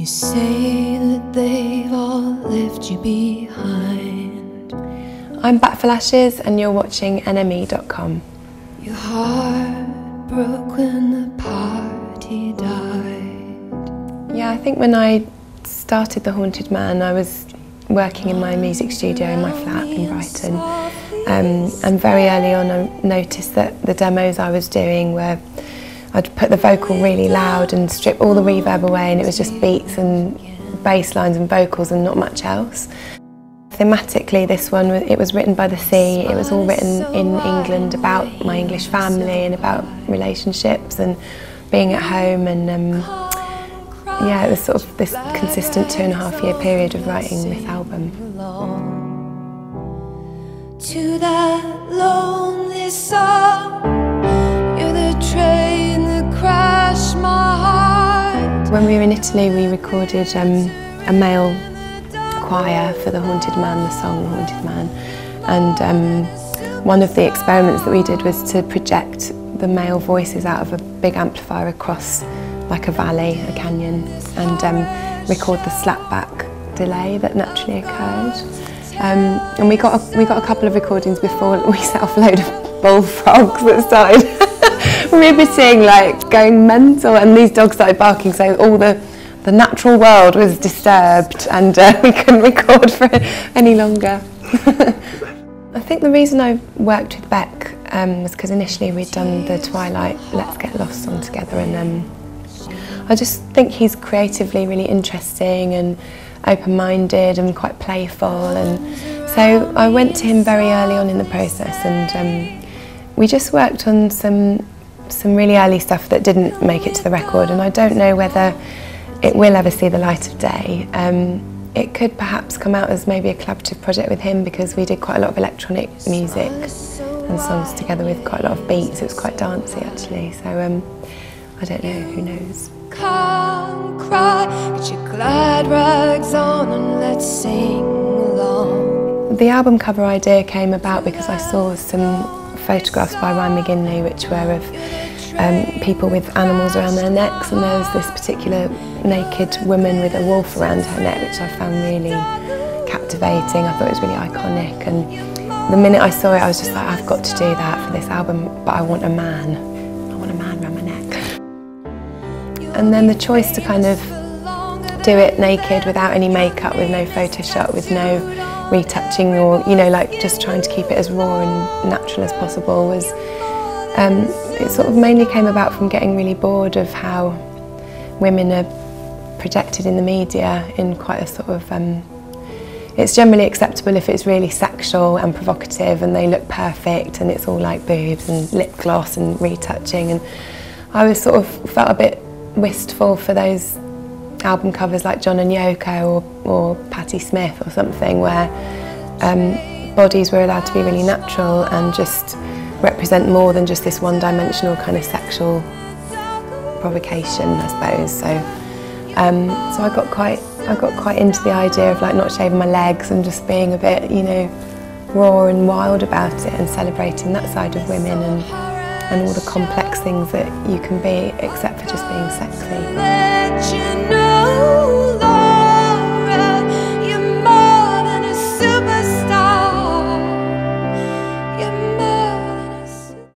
say that they've all left you behind. I'm Bat for Lashes and you're watching NME.com. Your heart broke when the party died. Yeah, I think when I started The Haunted Man, I was working in my music studio in my flat in Brighton. And very early on I noticed that the demos I was doing were, I'd put the vocal really loud and strip all the reverb away, and it was just beats and bass lines and vocals and not much else. Thematically, this one, it was written by the sea. It was all written in England about my English family and about relationships and being at home, and yeah, it was sort of this consistent 2.5-year period of writing this album. To that lonely song, you're the train that crashed my heart. When we were in Italy, we recorded a male choir for The Haunted Man, the song The Haunted Man, and one of the experiments that we did was to project the male voices out of a big amplifier across like a valley, a canyon, and record the slapback delay that naturally occurred. And we got a couple of recordings before we set off a load of bullfrogs that started riveting, like going mental, and these dogs started barking, so all the natural world was disturbed, and we couldn't record for any longer. I think the reason I worked with Beck was because initially we'd done the Twilight Let's Get Lost song together, and I just think he's creatively really interesting and open-minded and quite playful, and so I went to him very early on in the process, and we just worked on some really early stuff that didn't make it to the record, and I don't know whether it will ever see the light of day. It could perhaps come out as maybe a collaborative project with him, because we did quite a lot of electronic music and songs together with quite a lot of beats. It was quite dancey actually, so I don't know, who knows. Come cry, get your glad rags on and let's sing along. The album cover idea came about because I saw some photographs by Ryan McGinley which were of people with animals around their necks, and there was this particular naked woman with a wolf around her neck which I found really captivating. I thought it was really iconic, and the minute I saw it I was just like, I've got to do that for this album, but I want a man. I want a man around my neck. And then the choice to kind of do it naked without any makeup, with no Photoshop, with no retouching, or like just trying to keep it as raw and natural as possible, was it sort of mainly came about from getting really bored of how women are projected in the media in quite a sort of it's generally acceptable if it's really sexual and provocative and they look perfect and it's all like boobs and lip gloss and retouching, and I was sort of felt a bit wistful for those album covers like John and Yoko or Patti Smith or something, where bodies were allowed to be really natural and just represent more than just this one-dimensional kind of sexual provocation, I suppose. So I got quite into the idea of like not shaving my legs and just being a bit, raw and wild about it, and celebrating that side of women and all the complex things that you can be, except for just being sexy.